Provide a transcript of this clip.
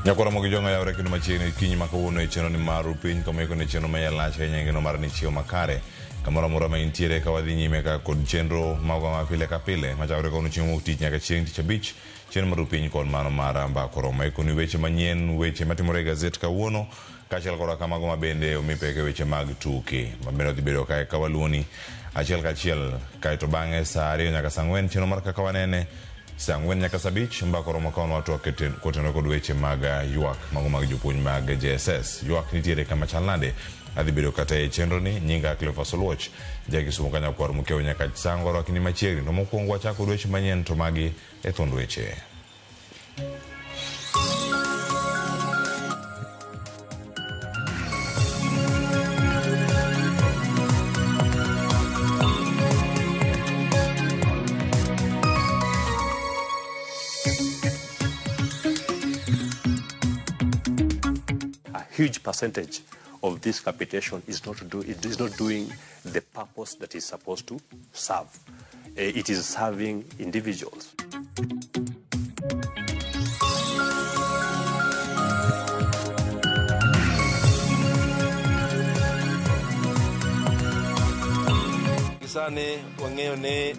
Nyakora mogi jonga ya ureki numachini kinyi makawuno icheno ni maru piny kama iko ni cheno maya lache nyange no mara ni chio makare kamora mura ma intiere ka wadhi nyime ka kod chenro mago ma pile ka pile machakore kono chiemo utich nyaka chieng' tich abich cheno maru piny kod mano mara mbakoro ma iko ni weche manyien weche matimore gazet kawuono kachiel kora kamago ma bende omipeke weche mag tuke mabende odhi bedo kae kawaluoni achiel kachiel kaeto bang'e saa 2 nyaka saa 4 cheno mar kaka wanene saa 4 nyaka saa 5 mbakoro makaon watu koteno kod weche mag ywak mago mag jopuonj mag JSS ywak nitiere kama chal nade adhi bedo kata e chenro ni nyinga Cleophas Oluoch jakisumo kanya kwar mukeo nyaka sangoro kini machiegni to mokwongo wachako weche manyien to magi e thond weche. Huge percentage of this capitation is not doing the purpose that is supposed to serve. It is serving individuals. Sane wang'eyo ne